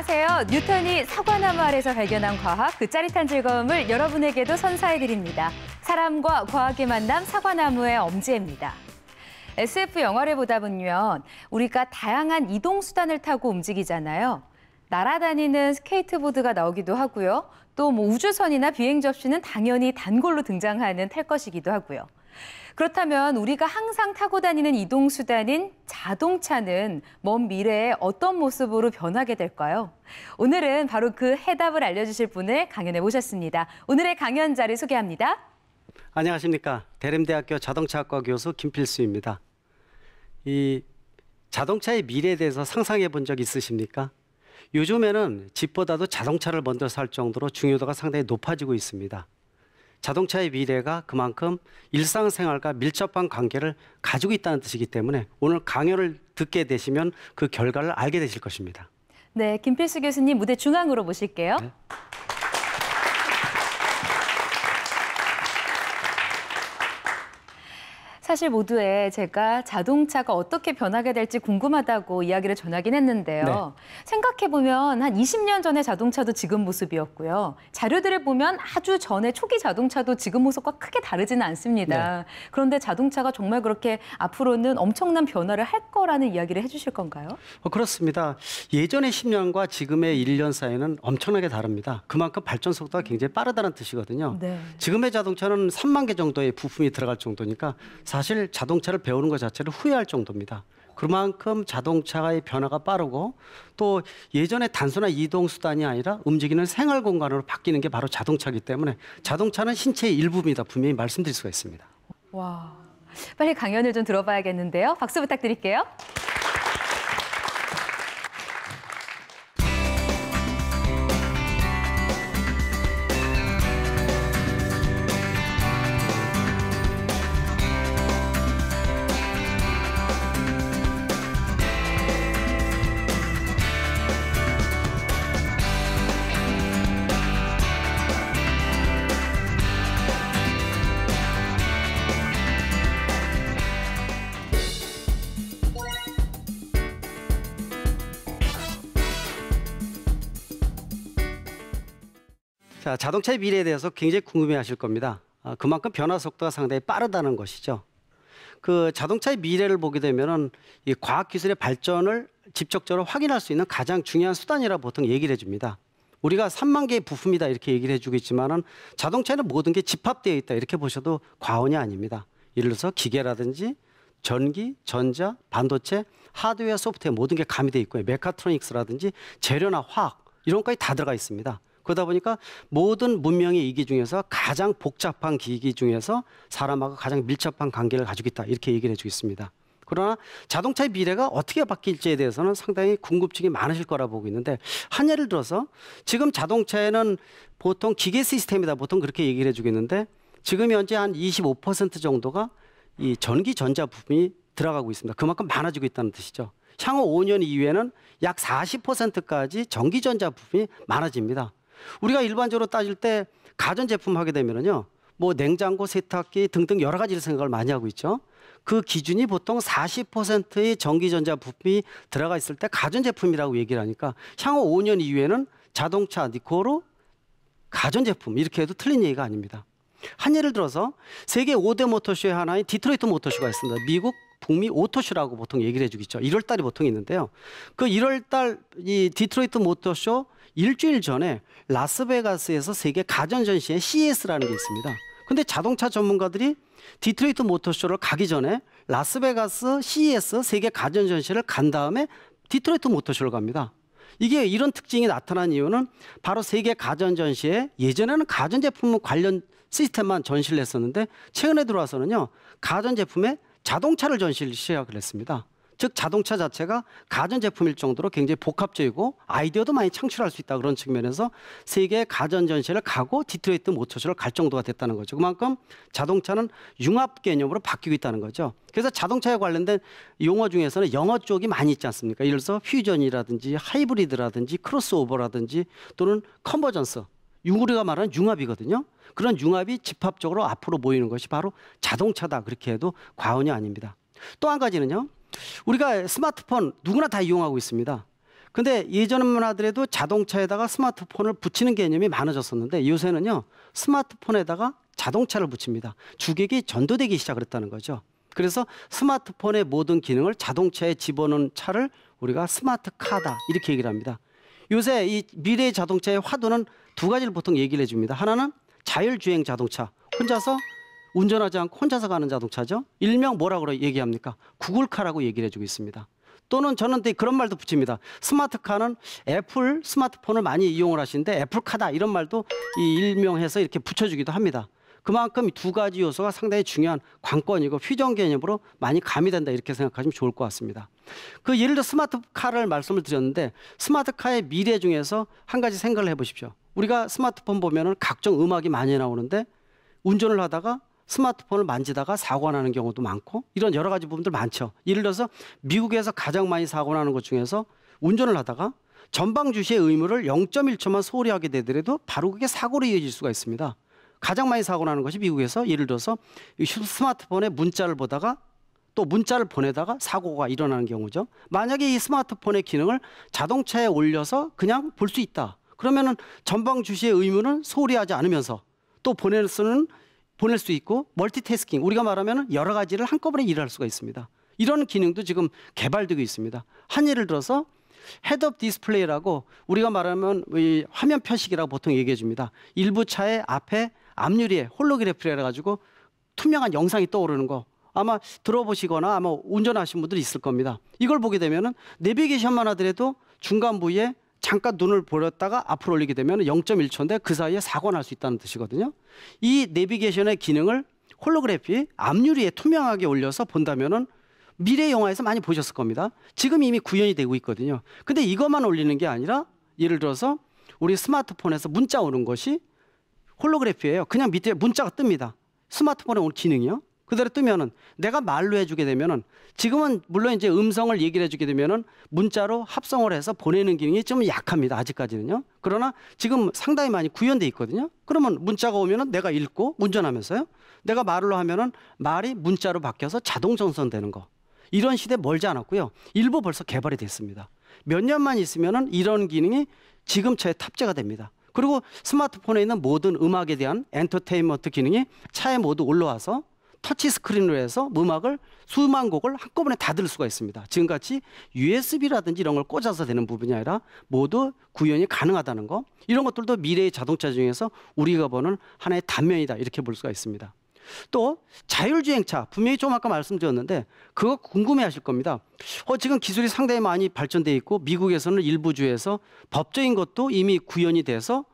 안녕하세요. 뉴턴이 사과나무 아래서 발견한 과학, 그 짜릿한 즐거움을 여러분에게도 선사해드립니다. 사람과 과학의 만남, 사과나무의 엄지입니다. SF 영화를 보다 보면 우리가 다양한 이동수단을 타고 움직이잖아요. 날아다니는 스케이트보드가 나오기도 하고요. 또 우주선이나 비행 접시는 당연히 단골로 등장하는 탈 것이기도 하고요. 그렇다면 우리가 항상 타고 다니는 이동수단인 자동차는 먼 미래에 어떤 모습으로 변하게 될까요? 오늘은 바로 그 해답을 알려주실 분을 강연에 모셨습니다. 오늘의 강연 자리 소개합니다. 안녕하십니까. 대림대학교 자동차학과 교수 김필수입니다. 이 자동차의 미래에 대해서 상상해 본 적 있으십니까? 요즘에는 집보다도 자동차를 먼저 살 정도로 중요도가 상당히 높아지고 있습니다. 자동차의 미래가 그만큼 일상생활과 밀접한 관계를 가지고 있다는 뜻이기 때문에 오늘 강연을 듣게 되시면 그 결과를 알게 되실 것입니다. 네, 김필수 교수님 무대 중앙으로 모실게요. 네. 사실 모두에 제가 자동차가 어떻게 변하게 될지 궁금하다고 이야기를 전하긴 했는데요. 네. 생각해보면 한 20년 전의 자동차도 지금 모습이었고요. 자료들을 보면 아주 전에 초기 자동차도 지금 모습과 크게 다르지는 않습니다. 네. 그런데 자동차가 정말 그렇게 앞으로는 엄청난 변화를 할 거라는 이야기를 해주실 건가요? 그렇습니다. 예전의 10년과 지금의 1년 사이는 엄청나게 다릅니다. 그만큼 발전 속도가 굉장히 빠르다는 뜻이거든요. 네. 지금의 자동차는 3만 개 정도의 부품이 들어갈 정도니까 사실 자동차를 배우는 것 자체를 후회할 정도입니다. 그만큼 자동차의 변화가 빠르고 또 예전에 단순한 이동수단이 아니라 움직이는 생활 공간으로 바뀌는 게 바로 자동차이기 때문에 자동차는 신체의 일부입니다. 분명히 말씀드릴 수가 있습니다. 와, 빨리 강연을 좀 들어봐야겠는데요. 박수 부탁드릴게요. 자, 자동차의 미래에 대해서 굉장히 궁금해하실 겁니다. 그만큼 변화 속도가 상당히 빠르다는 것이죠. 그 자동차의 미래를 보게 되면은 이 과학 기술의 발전을 직접적으로 확인할 수 있는 가장 중요한 수단이라 보통 얘기를 해줍니다. 우리가 3만 개의 부품이다 이렇게 얘기를 해주고 있지만은 자동차에는 모든 게 집합되어 있다 이렇게 보셔도 과언이 아닙니다. 예를 들어서 기계라든지 전기, 전자, 반도체, 하드웨어, 소프트웨어 모든 게 가미되어 있고요. 메카트로닉스라든지 재료나 화학 이런 것까지 다 들어가 있습니다. 그러다 보니까 모든 문명의 이기 중에서 가장 복잡한 기기 중에서 사람하고 가장 밀접한 관계를 가지고 있다 이렇게 얘기를 해주고 있습니다. 그러나 자동차의 미래가 어떻게 바뀔지에 대해서는 상당히 궁금증이 많으실 거라 보고 있는데 한 예를 들어서 지금 자동차에는 보통 기계 시스템이다 보통 그렇게 얘기를 해주고 있는데 지금 현재 한 25% 정도가 이 전기 전자 부품이 들어가고 있습니다. 그만큼 많아지고 있다는 뜻이죠. 향후 5년 이후에는 약 40%까지 전기 전자 부품이 많아집니다. 우리가 일반적으로 따질 때 가전제품 하게 되면은요, 뭐 냉장고, 세탁기 등등 여러 가지를 생각을 많이 하고 있죠. 그 기준이 보통 40%의 전기전자 부품이 들어가 있을 때 가전제품이라고 얘기를 하니까 향후 5년 이후에는 자동차, 니코로 가전제품 이렇게 해도 틀린 얘기가 아닙니다. 한 예를 들어서 세계 5대 모터쇼의 하나인 디트로이트 모터쇼가 있습니다. 미국 북미 오토쇼라고 보통 얘기를 해주고 있죠. 1월 달이 보통 있는데요. 그 1월 달 이 디트로이트 모터쇼 일주일 전에 라스베가스에서 세계 가전 전시회 CES라는 게 있습니다. 근데 자동차 전문가들이 디트로이트 모터쇼를 가기 전에 라스베가스 CES 세계 가전 전시회를 간 다음에 디트로이트 모터쇼를 갑니다. 이게 이런 특징이 나타난 이유는 바로 세계 가전 전시회 예전에는 가전제품 관련 시스템만 전시를 했었는데 최근에 들어와서는요 가전제품에 자동차를 전시를 시작을 했습니다. 즉 자동차 자체가 가전제품일 정도로 굉장히 복합적이고 아이디어도 많이 창출할 수 있다 그런 측면에서 세계 가전 전시회를 가고 디트로이트 모터쇼를 갈 정도가 됐다는 거죠. 그만큼 자동차는 융합 개념으로 바뀌고 있다는 거죠. 그래서 자동차에 관련된 용어 중에서는 영어 쪽이 많이 있지 않습니까? 예를 들어서 퓨전이라든지 하이브리드라든지 크로스오버라든지 또는 컨버전스 우리가 말하는 융합이거든요. 그런 융합이 집합적으로 앞으로 모이는 것이 바로 자동차다 그렇게 해도 과언이 아닙니다. 또 한 가지는요. 우리가 스마트폰 누구나 다 이용하고 있습니다. 근데 예전만 하더라도 자동차에다가 스마트폰을 붙이는 개념이 많아졌었는데 요새는요, 스마트폰에다가 자동차를 붙입니다. 주객이 전도되기 시작을 했다는 거죠. 그래서 스마트폰의 모든 기능을 자동차에 집어넣은 차를 우리가 스마트카다 이렇게 얘기를 합니다. 요새 이 미래의 자동차의 화두는 두 가지를 보통 얘기를 해줍니다. 하나는 자율주행 자동차, 혼자서 운전하지 않고 혼자서 가는 자동차죠. 일명 뭐라고 얘기합니까? 구글카라고 얘기를 해주고 있습니다. 또는 저는 그런 말도 붙입니다. 스마트카는 애플 스마트폰을 많이 이용을 하시는데 애플카다 이런 말도 일명해서 이렇게 붙여주기도 합니다. 그만큼 이 두 가지 요소가 상당히 중요한 관건이고 퓨전 개념으로 많이 가미된다 이렇게 생각하시면 좋을 것 같습니다. 예를 들어 스마트카를 말씀을 드렸는데 스마트카의 미래 중에서 한 가지 생각을 해보십시오. 우리가 스마트폰 보면은 각종 음악이 많이 나오는데 운전을 하다가 스마트폰을 만지다가 사고가 나는 경우도 많고 이런 여러 가지 부분들 많죠. 예를 들어서 미국에서 가장 많이 사고 나는 것 중에서 운전을 하다가 전방 주시의 의무를 0.1초만 소홀히 하게 되더라도 바로 그게 사고로 이어질 수가 있습니다. 가장 많이 사고 나는 것이 미국에서 예를 들어서 스마트폰에 문자를 보다가 또 문자를 보내다가 사고가 일어나는 경우죠. 만약에 이 스마트폰의 기능을 자동차에 올려서 그냥 볼 수 있다. 그러면은 전방 주시의 의무는 소홀히 하지 않으면서 또 보낼 수 있고 멀티태스킹, 우리가 말하면 여러 가지를 한꺼번에 일할 수가 있습니다. 이런 기능도 지금 개발되고 있습니다. 한 예를 들어서 헤드업 디스플레이라고 우리가 말하면 이 화면 표식이라고 보통 얘기해 줍니다. 일부 차의 앞에 앞유리에 홀로그래피라 해가지고 투명한 영상이 떠오르는 거 아마 들어보시거나 아마 운전하신 분들이 있을 겁니다. 이걸 보게 되면은 내비게이션만 하더라도 중간 부위에 잠깐 눈을 보렸다가 앞으로 올리게 되면 0.1초인데 그 사이에 사고가 날 수 있다는 뜻이거든요. 이 내비게이션의 기능을 홀로그래피 앞유리에 투명하게 올려서 본다면은 미래 영화에서 많이 보셨을 겁니다. 지금 이미 구현이 되고 있거든요. 근데 이것만 올리는 게 아니라 예를 들어서 우리 스마트폰에서 문자 오는 것이 홀로그래피예요. 그냥 밑에 문자가 뜹니다. 스마트폰에 온 기능이요. 그대로 뜨면은 내가 말로 해주게 되면은 지금은 물론 이제 음성을 얘기를 해주게 되면은 문자로 합성을 해서 보내는 기능이 좀 약합니다. 아직까지는요. 그러나 지금 상당히 많이 구현돼 있거든요. 그러면 문자가 오면은 내가 읽고 운전하면서요. 내가 말로 하면은 말이 문자로 바뀌어서 자동 전송되는 거. 이런 시대 멀지 않았고요. 일부 벌써 개발이 됐습니다. 몇 년만 있으면은 이런 기능이 지금 차에 탑재가 됩니다. 그리고 스마트폰에 있는 모든 음악에 대한 엔터테인먼트 기능이 차에 모두 올라와서 터치 스크린으로 해서 음악을 수만 곡을 한꺼번에 다 들을 수가 있습니다. 지금같이 USB라든지 이런 걸 꽂아서 되는 부분이 아니라 모두 구현이 가능하다는 거. 이런 것들도 미래의 자동차 중에서 우리가 보는 하나의 단면이다 이렇게 볼 수가 있습니다. 또 자율주행차 분명히 좀 아까 말씀드렸는데 그거 궁금해하실 겁니다. 지금 기술이 상당히 많이 발전돼 있고 미국에서는 일부 주에서 법적인 것도 이미 구현이 돼서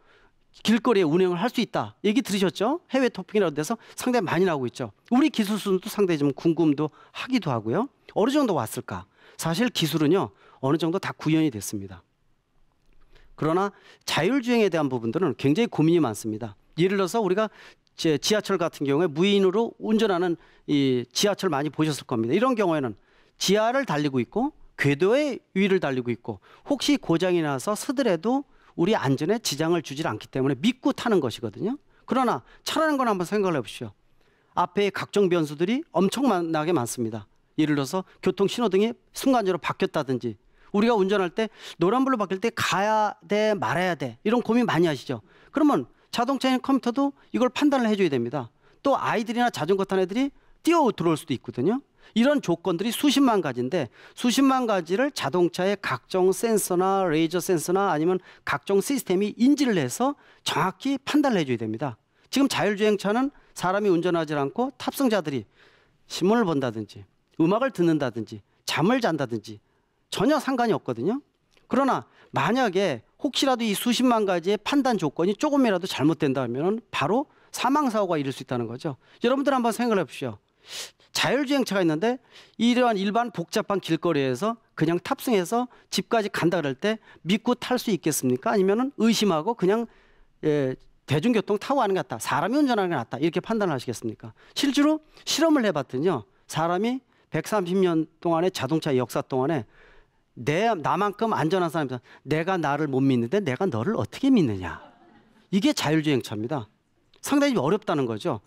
길거리에 운행을 할 수 있다. 얘기 들으셨죠? 해외 토픽이라는 데서 상당히 많이 나오고 있죠. 우리 기술 수준도 상당히 좀 궁금도 하기도 하고요. 어느 정도 왔을까? 사실 기술은요 어느 정도 다 구현이 됐습니다. 그러나 자율주행에 대한 부분들은 굉장히 고민이 많습니다. 예를 들어서 우리가 지하철 같은 경우에 무인으로 운전하는 이 지하철 많이 보셨을 겁니다. 이런 경우에는 지하를 달리고 있고 궤도의 위를 달리고 있고 혹시 고장이 나서 서더라도 우리 안전에 지장을 주질 않기 때문에 믿고 타는 것이거든요. 그러나 차라는 건 한번 생각을 해보시오. 앞에 각종 변수들이 엄청나게 많습니다. 예를 들어서 교통 신호등이 순간적으로 바뀌었다든지 우리가 운전할 때 노란불로 바뀔 때 가야 돼 말아야 돼 이런 고민 많이 하시죠. 그러면 자동차인 컴퓨터도 이걸 판단을 해줘야 됩니다. 또 아이들이나 자전거 탄 애들이 뛰어 들어올 수도 있거든요. 이런 조건들이 수십만 가지인데 수십만 가지를 자동차의 각종 센서나 레이저 센서나 아니면 각종 시스템이 인지를 해서 정확히 판단을 해줘야 됩니다. 지금 자율주행차는 사람이 운전하지 않고 탑승자들이 신문을 본다든지 음악을 듣는다든지 잠을 잔다든지 전혀 상관이 없거든요. 그러나 만약에 혹시라도 이 수십만 가지의 판단 조건이 조금이라도 잘못된다면 바로 사망사고가 이를 수 있다는 거죠. 여러분들 한번 생각을 해보시오. 자율주행차가 있는데 이러한 일반 복잡한 길거리에서 그냥 탑승해서 집까지 간다 그럴 때 믿고 탈 수 있겠습니까? 아니면 의심하고 그냥 대중교통 타고 가는 게 낫다. 사람이 운전하는 게 낫다. 이렇게 판단을 하시겠습니까? 실제로 실험을 해봤더니요. 사람이 130년 동안의 자동차 역사 동안에 나만큼 안전한 사람이다. 내가 나를 못 믿는데 내가 너를 어떻게 믿느냐. 이게 자율주행차입니다. 상당히 어렵다는 거죠.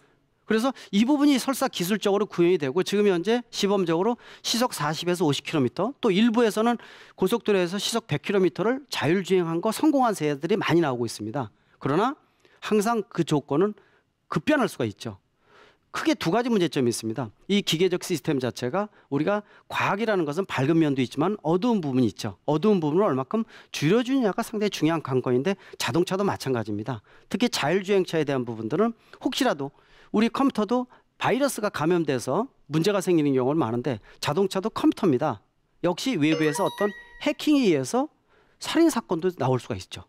그래서 이 부분이 설사 기술적으로 구현이 되고 지금 현재 시범적으로 시속 40에서 50km, 또 일부에서는 고속도로에서 시속 100km를 자율주행한 거 성공한 세대들이 많이 나오고 있습니다. 그러나 항상 그 조건은 급변할 수가 있죠. 크게 두 가지 문제점이 있습니다. 이 기계적 시스템 자체가 우리가 과학이라는 것은 밝은 면도 있지만 어두운 부분이 있죠. 어두운 부분을 얼마큼 줄여주느냐가 상당히 중요한 관건인데 자동차도 마찬가지입니다. 특히 자율주행차에 대한 부분들은 혹시라도 우리 컴퓨터도 바이러스가 감염돼서 문제가 생기는 경우가 많은데 자동차도 컴퓨터입니다. 역시 외부에서 어떤 해킹에 의해서 살인사건도 나올 수가 있죠.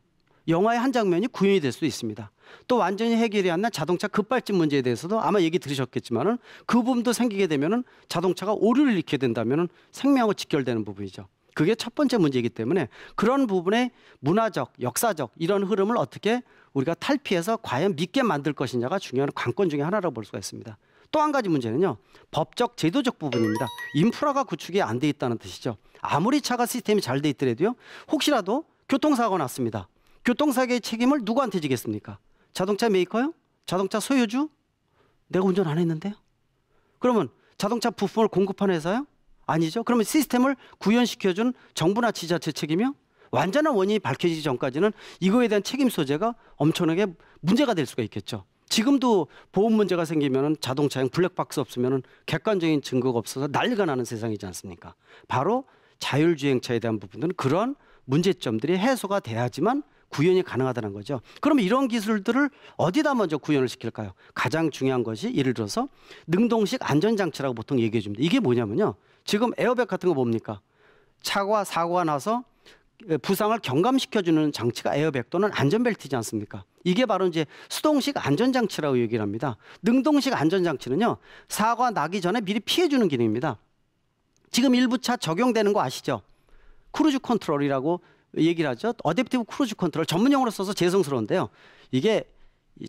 영화의 한 장면이 구현이 될 수도 있습니다. 또 완전히 해결이 안 난 자동차 급발진 문제에 대해서도 아마 얘기 들으셨겠지만은 그 부분도 생기게 되면은 자동차가 오류를 일으키게 된다면은 생명하고 직결되는 부분이죠. 그게 첫 번째 문제이기 때문에 그런 부분의 문화적, 역사적 이런 흐름을 어떻게 우리가 탈피해서 과연 믿게 만들 것이냐가 중요한 관건 중에 하나라고 볼 수가 있습니다. 또 한 가지 문제는요. 법적, 제도적 부분입니다. 인프라가 구축이 안 돼 있다는 뜻이죠. 아무리 차가 시스템이 잘 돼 있더라도요. 혹시라도 교통사고가 났습니다. 교통사고의 책임을 누구한테 지겠습니까? 자동차 메이커요? 자동차 소유주? 내가 운전 안 했는데요? 그러면 자동차 부품을 공급한 회사요? 아니죠. 그러면 시스템을 구현시켜준 정부나 지자체 책임이요? 완전한 원인이 밝혀지기 전까지는 이거에 대한 책임 소재가 엄청나게 문제가 될 수가 있겠죠. 지금도 보험 문제가 생기면 자동차용 블랙박스 없으면 객관적인 증거가 없어서 난리가 나는 세상이지 않습니까? 바로 자율주행차에 대한 부분들은 그런 문제점들이 해소가 돼야지만 구현이 가능하다는 거죠. 그럼 이런 기술들을 어디다 먼저 구현을 시킬까요? 가장 중요한 것이 예를 들어서 능동식 안전장치라고 보통 얘기해 줍니다. 이게 뭐냐면요. 지금 에어백 같은 거 뭡니까? 차가 사고가 나서 부상을 경감시켜주는 장치가 에어백 또는 안전벨트지 않습니까? 이게 바로 이제 수동식 안전장치라고 얘기를 합니다. 능동식 안전장치는요. 사고가 나기 전에 미리 피해주는 기능입니다. 지금 일부 차 적용되는 거 아시죠? 크루즈 컨트롤이라고 얘기를 하죠. 어댑티브 크루즈 컨트롤 전문 용어로 써서 죄송스러운데요. 이게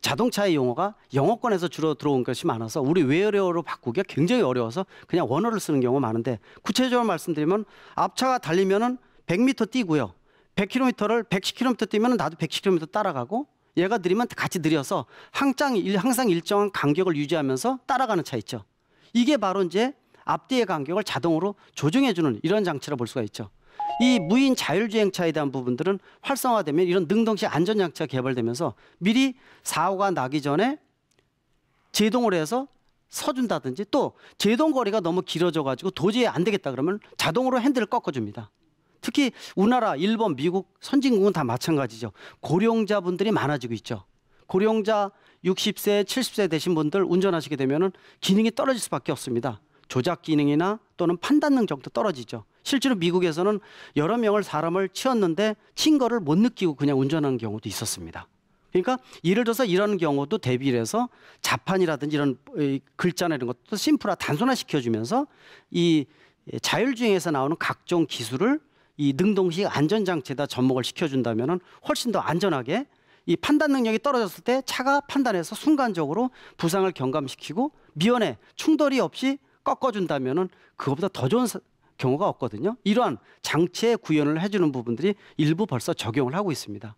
자동차의 용어가 영어권에서 주로 들어온 것이 많아서 우리 외래어로 바꾸기가 굉장히 어려워서 그냥 원어를 쓰는 경우가 많은데 구체적으로 말씀드리면 앞차가 달리면은 100m 뛰고요. 100km를 110km 뛰면 나도 110km 따라가고 얘가 느리면 같이 느려서 항상 일정한 간격을 유지하면서 따라가는 차 있죠. 이게 바로 이제 앞뒤의 간격을 자동으로 조정해주는 이런 장치라 볼 수가 있죠. 이 무인 자율주행차에 대한 부분들은 활성화되면 이런 능동식 안전장치가 개발되면서 미리 사고가 나기 전에 제동을 해서 서준다든지 또 제동 거리가 너무 길어져 가지고 도저히 안 되겠다 그러면 자동으로 핸들을 꺾어줍니다. 특히 우리나라, 일본, 미국, 선진국은 다 마찬가지죠. 고령자분들이 많아지고 있죠. 고령자 60세, 70세 되신 분들 운전하시게 되면은 기능이 떨어질 수밖에 없습니다. 조작 기능이나 또는 판단 능력도 떨어지죠. 실제로 미국에서는 여러 명을 사람을 치었는데 친 거를 못 느끼고 그냥 운전하는 경우도 있었습니다. 그러니까 예를 들어서 이런 경우도 대비를 해서 자판이라든지 이런 글자나 이런 것도 심플화 단순화시켜주면서 이 자율주행에서 나오는 각종 기술을 이 능동식 안전장치에다 접목을 시켜준다면 훨씬 더 안전하게 이 판단 능력이 떨어졌을 때 차가 판단해서 순간적으로 부상을 경감시키고 미연에 충돌이 없이 꺾어준다면 그것보다 더 좋은 경우가 없거든요. 이러한 장치의 구현을 해주는 부분들이 일부 벌써 적용을 하고 있습니다.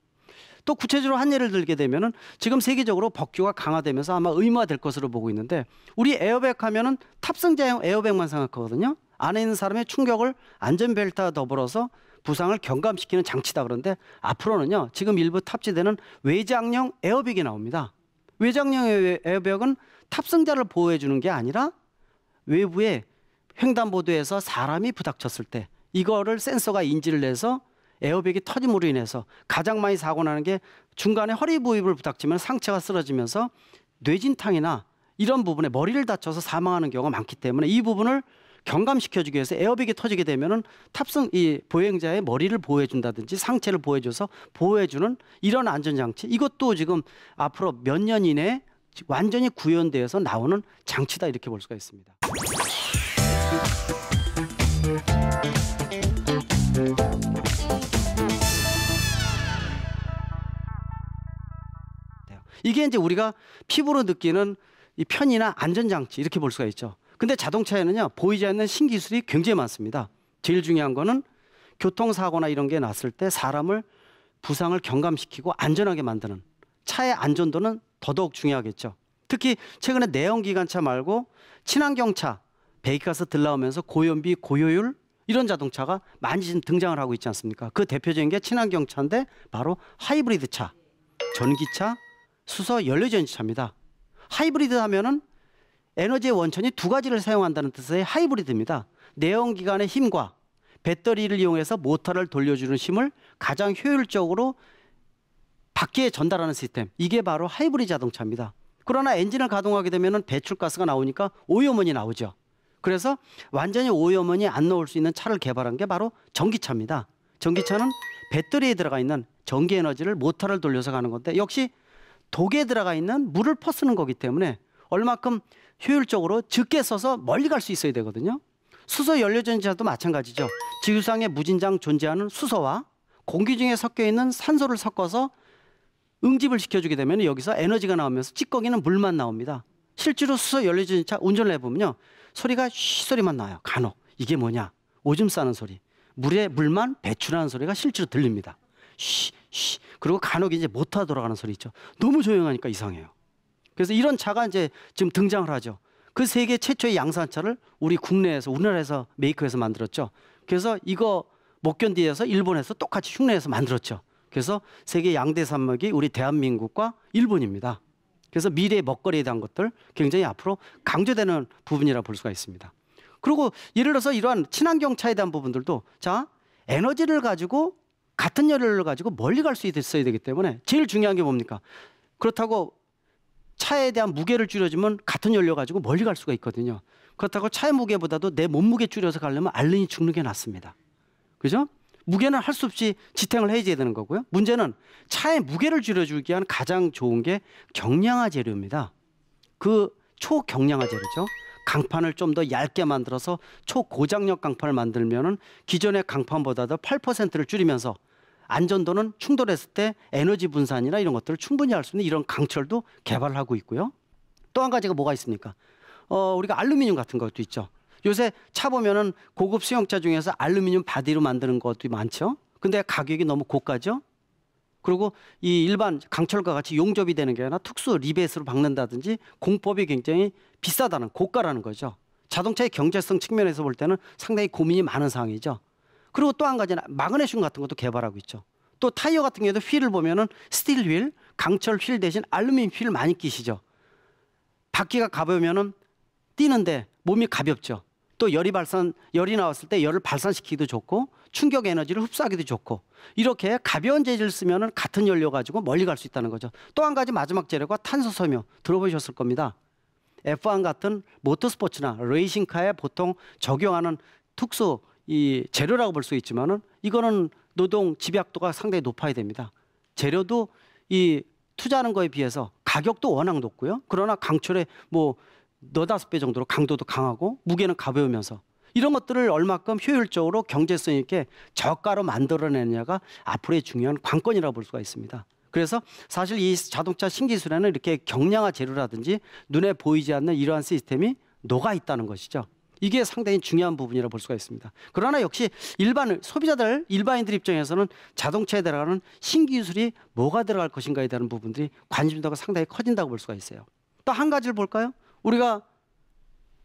또 구체적으로 한 예를 들게 되면은 지금 세계적으로 법규가 강화되면서 아마 의무화될 것으로 보고 있는데 우리 에어백 하면은 탑승자용 에어백만 생각하거든요. 안에 있는 사람의 충격을 안전벨트와 더불어서 부상을 경감시키는 장치다. 그런데 앞으로는요. 지금 일부 탑재되는 외장형 에어백이 나옵니다. 외장형 에어백은 탑승자를 보호해 주는 게 아니라 외부에 횡단보도에서 사람이 부닥쳤을 때 이거를 센서가 인지를 해서 에어백이 터짐으로 인해서 가장 많이 사고 나는 게 중간에 허리 부위를 부닥치면 상체가 쓰러지면서 뇌진탕이나 이런 부분에 머리를 다쳐서 사망하는 경우가 많기 때문에 이 부분을 경감시켜주기 위해서 에어백이 터지게 되면은 이 보행자의 머리를 보호해준다든지 상체를 보호해줘서 보호해주는 이런 안전장치 이것도 지금 앞으로 몇 년 이내에 완전히 구현되어서 나오는 장치다 이렇게 볼 수가 있습니다. 이게 이제 우리가 피부로 느끼는 이 편의나 안전장치 이렇게 볼 수가 있죠. 근데 자동차에는요 보이지 않는 신기술이 굉장히 많습니다. 제일 중요한 거는 교통사고나 이런 게 났을 때 사람을 부상을 경감시키고 안전하게 만드는 차의 안전도는 더더욱 중요하겠죠. 특히 최근에 내연기관차 말고 친환경차, 배기가스 들 나오면서 고연비, 고효율 이런 자동차가 많이 지금 등장을 하고 있지 않습니까? 그 대표적인 게 친환경차인데 바로 하이브리드 차, 전기차, 수소 연료전지차입니다. 하이브리드 하면은 에너지의 원천이 두 가지를 사용한다는 뜻의 하이브리드입니다. 내연기관의 힘과 배터리를 이용해서 모터를 돌려주는 힘을 가장 효율적으로 바퀴에 전달하는 시스템. 이게 바로 하이브리드 자동차입니다. 그러나 엔진을 가동하게 되면 배출가스가 나오니까 오염원이 나오죠. 그래서 완전히 오염원이 안 나올 수 있는 차를 개발한 게 바로 전기차입니다. 전기차는 배터리에 들어가 있는 전기 에너지를 모터를 돌려서 가는 건데 역시 독에 들어가 있는 물을 퍼쓰는 거기 때문에 얼마큼 효율적으로 적게 써서 멀리 갈 수 있어야 되거든요. 수소 연료전지차도 마찬가지죠. 지구상에 무진장 존재하는 수소와 공기 중에 섞여 있는 산소를 섞어서 응집을 시켜주게 되면 여기서 에너지가 나오면서 찌꺼기는 물만 나옵니다. 실제로 수소 연료전지차 운전을 해보면요. 소리가 쉬 소리만 나요. 간혹. 이게 뭐냐? 오줌 싸는 소리. 물만 배출하는 소리가 실제로 들립니다. 쉬. 그리고 간혹 이제 모터 돌아가는 소리 있죠. 너무 조용하니까 이상해요. 그래서 이런 차가 이제 지금 등장을 하죠. 그 세계 최초의 양산차를 우리 국내에서 우리나라에서 메이커해서 만들었죠. 그래서 이거 못 견디해서 일본에서 똑같이 흉내내서 만들었죠. 그래서 세계 양대 산맥이 우리 대한민국과 일본입니다. 그래서 미래의 먹거리에 대한 것들 굉장히 앞으로 강조되는 부분이라 볼 수가 있습니다. 그리고 예를 들어서 이러한 친환경차에 대한 부분들도 자 에너지를 가지고 같은 연료를 가지고 멀리 갈 수 있어야 되기 때문에 제일 중요한 게 뭡니까? 그렇다고 차에 대한 무게를 줄여주면 같은 연료 가지고 멀리 갈 수가 있거든요. 그렇다고 차의 무게보다도 내 몸무게 줄여서 가려면 알른이 죽는 게 낫습니다. 그죠? 무게는 할 수 없이 지탱을 해줘야 되는 거고요. 문제는 차의 무게를 줄여주기 위한 가장 좋은 게 경량화 재료입니다. 그 초경량화 재료죠. 강판을 좀 더 얇게 만들어서 초고장력 강판을 만들면은 기존의 강판보다도 8%를 줄이면서 안전도는 충돌했을 때 에너지 분산이나 이런 것들을 충분히 할 수 있는 이런 강철도 개발을 하고 있고요. 또 한 가지가 뭐가 있습니까? 우리가 알루미늄 같은 것도 있죠. 요새 차 보면은 고급 승용차 중에서 알루미늄 바디로 만드는 것도 많죠. 근데 가격이 너무 고가죠. 그리고 이 일반 강철과 같이 용접이 되는 게 아니라 특수 리벳으로 박는다든지 공법이 굉장히 비싸다는 고가라는 거죠. 자동차의 경제성 측면에서 볼 때는 상당히 고민이 많은 사항이죠. 그리고 또 한 가지는 마그네슘 같은 것도 개발하고 있죠. 또 타이어 같은 경우에도 휠을 보면은 스틸 휠, 강철 휠 대신 알루미늄 휠을 많이 끼시죠. 바퀴가 가벼우면은 뛰는데 몸이 가볍죠. 또 열이 나왔을 때 열을 발산시키기도 좋고 충격 에너지를 흡수하기도 좋고 이렇게 가벼운 재질을 쓰면은 같은 연료 가지고 멀리 갈 수 있다는 거죠. 또 한 가지 마지막 재료가 탄소 섬유 들어보셨을 겁니다. F1 같은 모터스포츠나 레이싱카에 보통 적용하는 특수 이 재료라고 볼 수 있지만은 이거는 노동 집약도가 상당히 높아야 됩니다. 재료도 이 투자하는 거에 비해서 가격도 워낙 높고요. 그러나 강철에 뭐 너다섯 배 정도로 강도도 강하고 무게는 가벼우면서 이런 것들을 얼마큼 효율적으로 경제성 있게 저가로 만들어내느냐가 앞으로의 중요한 관건이라고 볼 수가 있습니다. 그래서 사실 이 자동차 신기술에는 이렇게 경량화 재료라든지 눈에 보이지 않는 이러한 시스템이 녹아 있다는 것이죠. 이게 상당히 중요한 부분이라고 볼 수가 있습니다. 그러나 역시 일반인들 입장에서는 자동차에 들어가는 신기술이 뭐가 들어갈 것인가에 대한 부분들이 관심도가 상당히 커진다고 볼 수가 있어요. 또 한 가지를 볼까요? 우리가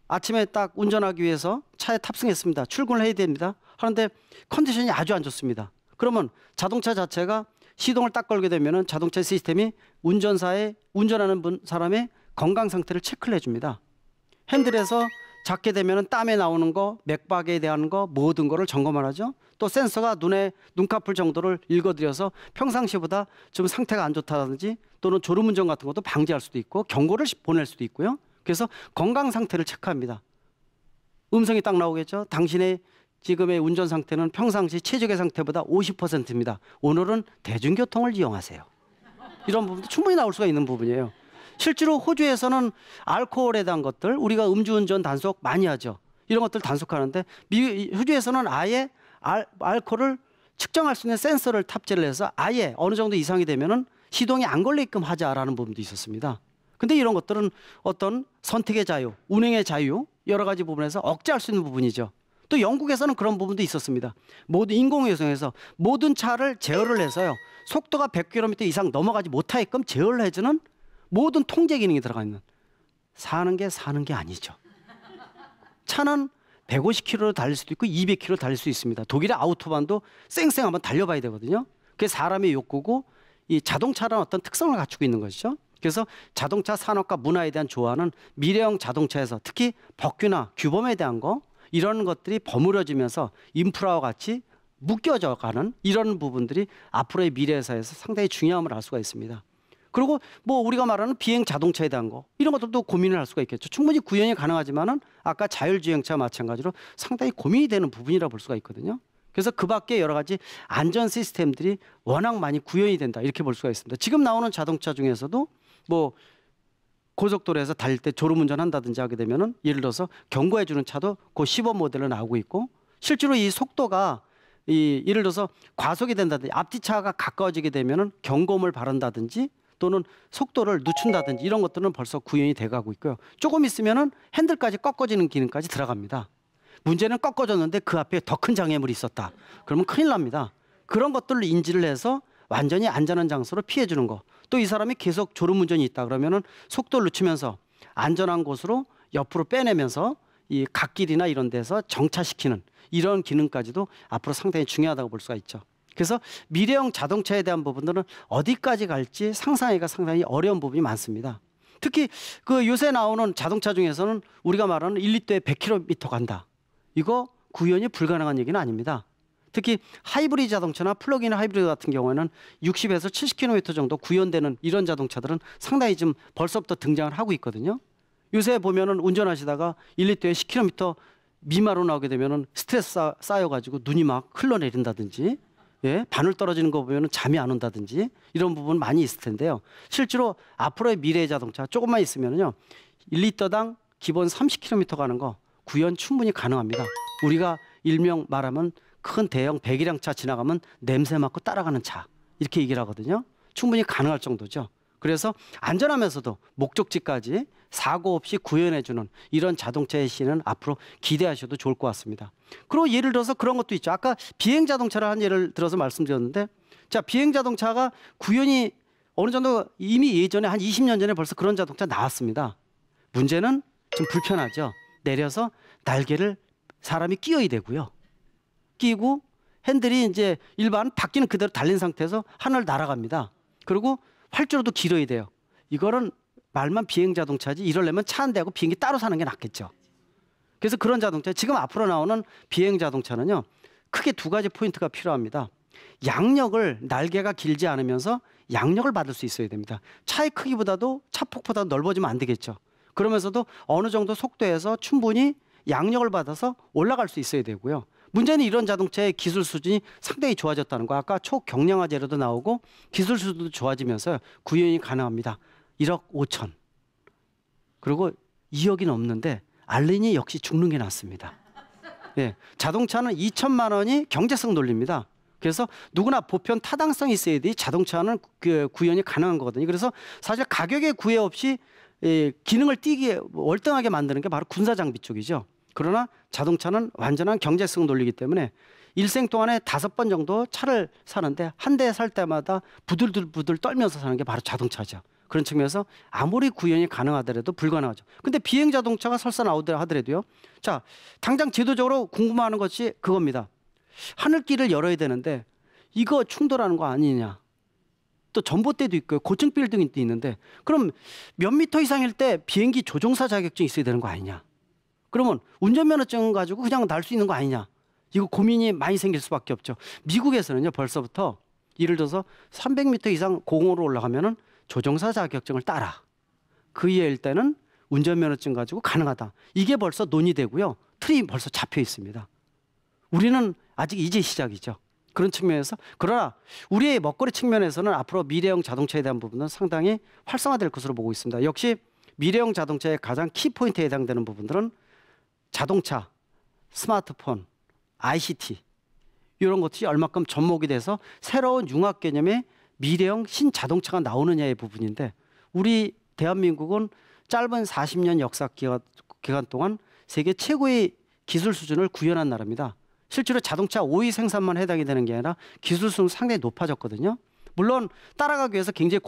아침에 딱 운전하기 위해서 차에 탑승했습니다. 출근을 해야 됩니다. 하는데 컨디션이 아주 안 좋습니다. 그러면 자동차 자체가 시동을 딱 걸게 되면은 자동차 시스템이 운전하는 사람의 건강 상태를 체크를 해줍니다. 핸들에서 잡게 되면은 땀에 나오는 거, 맥박에 대한 거 모든 거를 점검을 하죠. 또 센서가 눈꺼풀 정도를 읽어드려서 평상시보다 좀 상태가 안 좋다든지 또는 졸음운전 같은 것도 방지할 수도 있고 경고를 보낼 수도 있고요. 그래서 건강 상태를 체크합니다. 음성이 딱 나오겠죠. 당신의 지금의 운전 상태는 평상시 최적의 상태보다 50%입니다. 오늘은 대중교통을 이용하세요. 이런 부분도 충분히 나올 수가 있는 부분이에요. 실제로 호주에서는 알코올에 대한 것들 우리가 음주운전 단속 많이 하죠. 이런 것들 단속하는데 호주에서는 아예 알코올을 측정할 수 있는 센서를 탑재를 해서 아예 어느 정도 이상이 되면은 시동이 안 걸리게끔 하자라는 부분도 있었습니다. 근데 이런 것들은 어떤 선택의 자유, 운행의 자유 여러 가지 부분에서 억제할 수 있는 부분이죠. 또 영국에서는 그런 부분도 있었습니다. 모든 인공위성에서 모든 차를 제어를 해서요. 속도가 100km 이상 넘어가지 못하게끔 제어를 해주는 모든 통제 기능이 들어가 있는 사는 게 아니죠. 차는 150km로 달릴 수도 있고 200km 달릴 수 있습니다. 독일의 아우토반도 쌩쌩 한번 달려봐야 되거든요. 그게 사람의 욕구고 이 자동차라는 어떤 특성을 갖추고 있는 것이죠. 그래서 자동차 산업과 문화에 대한 조화는 미래형 자동차에서 특히 법규나 규범에 대한 거 이런 것들이 버무려지면서 인프라와 같이 묶여져 가는 이런 부분들이 앞으로의 미래사에서 상당히 중요함을 알 수가 있습니다. 그리고 뭐 우리가 말하는 비행 자동차에 대한 거 이런 것들도 고민을 할 수가 있겠죠. 충분히 구현이 가능하지만은 아까 자율주행차와 마찬가지로 상당히 고민이 되는 부분이라 볼 수가 있거든요. 그래서 그 밖에 여러 가지 안전 시스템들이 워낙 많이 구현이 된다 이렇게 볼 수가 있습니다. 지금 나오는 자동차 중에서도 뭐 고속도로에서 달릴 때 졸음운전 한다든지 하게 되면은 예를 들어서 경고해 주는 차도 그 시범 모델로 나오고 있고 실제로 이 속도가 예를 들어서 과속이 된다든지 앞뒤 차가 가까워지게 되면은 경고음을 바른다든지 또는 속도를 늦춘다든지 이런 것들은 벌써 구현이 돼가고 있고요. 조금 있으면은 핸들까지 꺾어지는 기능까지 들어갑니다. 문제는 꺾어졌는데 그 앞에 더 큰 장애물이 있었다. 그러면 큰일 납니다. 그런 것들을 인지를 해서 완전히 안전한 장소로 피해 주는 거. 또 이 사람이 계속 졸음운전이 있다 그러면은 속도를 늦추면서 안전한 곳으로 옆으로 빼내면서 이 갓길이나 이런 데서 정차시키는 이런 기능까지도 앞으로 상당히 중요하다고 볼 수가 있죠. 그래서 미래형 자동차에 대한 부분들은 어디까지 갈지 상상하기가 상당히 어려운 부분이 많습니다. 특히 그 요새 나오는 자동차 중에서는 우리가 말하는 1리터에 100km 간다. 이거 구현이 불가능한 얘기는 아닙니다. 특히 하이브리드 자동차나 플러그인 하이브리드 같은 경우에는 60에서 70km 정도 구현되는 이런 자동차들은 상당히 좀 벌써부터 등장을 하고 있거든요. 요새 보면은 운전하시다가 1리터에 10km 미만으로 나오게 되면은 스트레스 쌓여가지고 눈이 막 흘러내린다든지, 예, 바늘 떨어지는 거 보면은 잠이 안 온다든지 이런 부분 많이 있을 텐데요. 실제로 앞으로의 미래의 자동차 조금만 있으면은요, 1리터당 기본 30km 가는 거 구현 충분히 가능합니다. 우리가 일명 말하면 큰 대형 배기량 차 지나가면 냄새 맡고 따라가는 차 이렇게 얘기를 하거든요. 충분히 가능할 정도죠. 그래서 안전하면서도 목적지까지 사고 없이 구현해주는 이런 자동차의 시는 앞으로 기대하셔도 좋을 것 같습니다. 그리고 예를 들어서 그런 것도 있죠. 아까 비행 자동차를 한 예를 들어서 말씀드렸는데, 자, 비행 자동차가 구현이 어느 정도 이미 예전에 한 20년 전에 벌써 그런 자동차 나왔습니다. 문제는 좀 불편하죠. 내려서 날개를 사람이 끼워야 되고요. 끼고 핸들이 이제 일반 바퀴는 그대로 달린 상태에서 하늘 날아갑니다. 그리고 활주로도 길어야 돼요. 이거는 말만 비행 자동차지 이러려면 차 한 대하고 비행기 따로 사는 게 낫겠죠. 그래서 그런 자동차 지금 앞으로 나오는 비행 자동차는요, 크게 두 가지 포인트가 필요합니다. 양력을 날개가 길지 않으면서 양력을 받을 수 있어야 됩니다. 차의 크기보다도 차 폭보다 넓어지면 안 되겠죠. 그러면서도 어느 정도 속도에서 충분히 양력을 받아서 올라갈 수 있어야 되고요. 문제는 이런 자동차의 기술 수준이 상당히 좋아졌다는 거. 아까 초경량화 재료도 나오고 기술 수준도 좋아지면서 구현이 가능합니다. 1억 5천. 그리고 2억이 넘는데 알린이 역시 죽는 게 낫습니다. 예, 자동차는 2천만 원이 경제성 논리입니다. 그래서 누구나 보편 타당성이 있어야 돼 자동차는 그 구현이 가능한 거거든요. 그래서 사실 가격에 구애 없이 기능을 띄게 월등하게 만드는 게 바로 군사 장비 쪽이죠. 그러나 자동차는 완전한 경제성 논리이기 때문에 일생 동안에 5번 정도 차를 사는데 한 대 살 때마다 부들부들 떨면서 사는 게 바로 자동차죠. 그런 측면에서 아무리 구현이 가능하더라도 불가능하죠. 근데 비행 자동차가 설사 나오더라 하더라도요. 자, 당장 제도적으로 궁금해하는 것이 그겁니다. 하늘길을 열어야 되는데 이거 충돌하는 거 아니냐. 또 전봇대도 있고요. 고층 빌딩도 있는데 그럼 몇 미터 이상일 때 비행기 조종사 자격증이 있어야 되는 거 아니냐. 그러면 운전면허증 가지고 그냥 날 수 있는 거 아니냐. 이거 고민이 많이 생길 수밖에 없죠. 미국에서는요, 벌써부터 예를 들어서 300m 이상 공으로 올라가면은 조종사 자격증을 따라. 그 이하일 때는 운전면허증 가지고 가능하다. 이게 벌써 논의되고요. 틀이 벌써 잡혀 있습니다. 우리는 아직 이제 시작이죠. 그런 측면에서. 그러나 우리의 먹거리 측면에서는 앞으로 미래형 자동차에 대한 부분은 상당히 활성화될 것으로 보고 있습니다. 역시 미래형 자동차의 가장 키포인트에 해당되는 부분들은 자동차, 스마트폰, ICT 이런 것들이 얼마큼 접목이 돼서 새로운 융합 개념의 미래형 신자동차가 나오느냐의 부분인데 우리 대한민국은 짧은 40년 역사 기간 동안 세계 최고의 기술 수준을 구현한 나라입니다. 실제로 자동차 5위 생산만 해당이 되는 게 아니라 기술 수준은 상당히 높아졌거든요. 물론 따라가기 위해서 굉장히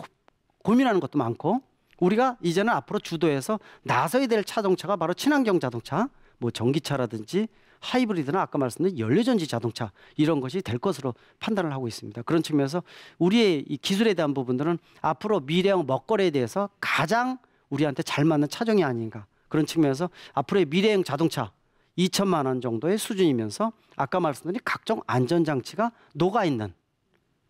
고민하는 것도 많고 우리가 이제는 앞으로 주도해서 나서야 될 자동차가 바로 친환경 자동차, 뭐 전기차라든지 하이브리드나 아까 말씀드린 연료전지 자동차 이런 것이 될 것으로 판단을 하고 있습니다. 그런 측면에서 우리의 이 기술에 대한 부분들은 앞으로 미래형 먹거리에 대해서 가장 우리한테 잘 맞는 차종이 아닌가. 그런 측면에서 앞으로의 미래형 자동차 2천만 원 정도의 수준이면서 아까 말씀드린 각종 안전장치가 녹아있는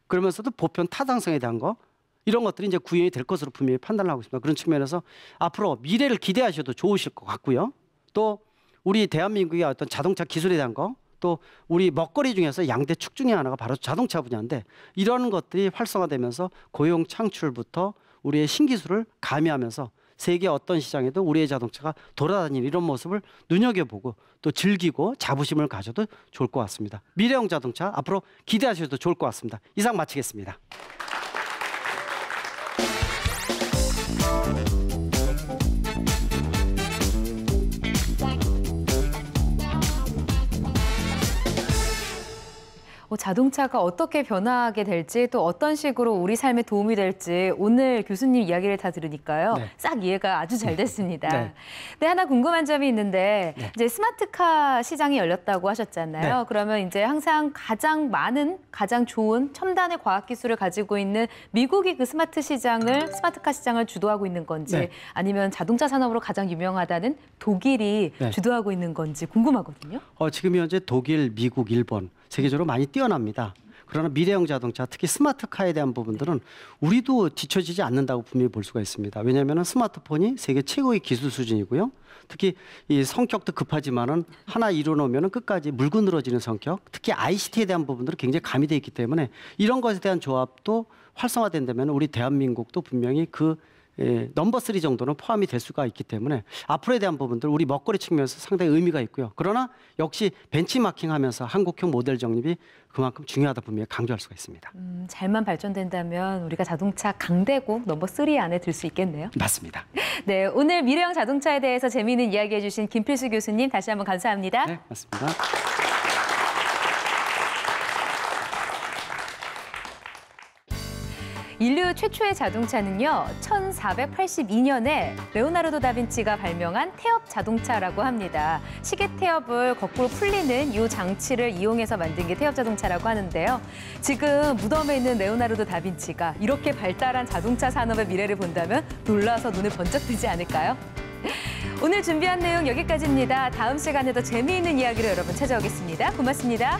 그러면서도 보편 타당성에 대한 거 이런 것들이 이제 구현이 될 것으로 분명히 판단을 하고 있습니다. 그런 측면에서 앞으로 미래를 기대하셔도 좋으실 것 같고요. 또 우리 대한민국의 어떤 자동차 기술에 대한 거 또 우리 먹거리 중에서 양대 축 중에 하나가 바로 자동차 분야인데 이런 것들이 활성화되면서 고용 창출부터 우리의 신기술을 가미하면서 세계 어떤 시장에도 우리의 자동차가 돌아다니는 이런 모습을 눈여겨보고 또 즐기고 자부심을 가져도 좋을 것 같습니다. 미래형 자동차 앞으로 기대하셔도 좋을 것 같습니다. 이상 마치겠습니다. 자동차가 어떻게 변화하게 될지 또 어떤 식으로 우리 삶에 도움이 될지 오늘 교수님 이야기를 다 들으니까요. 네. 싹 이해가 아주 잘 됐습니다. 네. 근데 하나 궁금한 점이 있는데 네. 이제 스마트카 시장이 열렸다고 하셨잖아요. 네. 그러면 이제 항상 가장 많은 가장 좋은 첨단의 과학 기술을 가지고 있는 미국이 그 스마트카 시장을 주도하고 있는 건지 네. 아니면 자동차 산업으로 가장 유명하다는 독일이 네. 주도하고 있는 건지 궁금하거든요. 지금 현재 독일, 미국, 일본 세계적으로 많이 뛰어납니다. 그러나 미래형 자동차, 특히 스마트카에 대한 부분들은 우리도 뒤처지지 않는다고 분명히 볼 수가 있습니다. 왜냐하면 스마트폰이 세계 최고의 기술 수준이고요. 특히 이 성격도 급하지만은 하나 이루어놓으면 끝까지 물고 늘어지는 성격, 특히 ICT에 대한 부분들은 굉장히 가미되어 있기 때문에 이런 것에 대한 조합도 활성화된다면 우리 대한민국도 분명히 그 넘버 3 정도는 포함이 될 수가 있기 때문에 앞으로에 대한 부분들 우리 먹거리 측면에서 상당히 의미가 있고요. 그러나 역시 벤치마킹하면서 한국형 모델 정립이 그만큼 중요하다 분명히 강조할 수가 있습니다. 잘만 발전된다면 우리가 자동차 강대국 넘버 3 안에 들 수 있겠네요. 맞습니다. 네, 오늘 미래형 자동차에 대해서 재미있는 이야기 해주신 김필수 교수님 다시 한번 감사합니다. 네, 맞습니다. 인류 최초의 자동차는요, 1482년에 레오나르도 다빈치가 발명한 태엽 자동차라고 합니다. 시계 태엽을 거꾸로 풀리는 이 장치를 이용해서 만든 게 태엽 자동차라고 하는데요. 지금 무덤에 있는 레오나르도 다빈치가 이렇게 발달한 자동차 산업의 미래를 본다면 놀라서 눈을 번쩍 뜨지 않을까요? 오늘 준비한 내용 여기까지입니다. 다음 시간에도 재미있는 이야기로 여러분 찾아오겠습니다. 고맙습니다.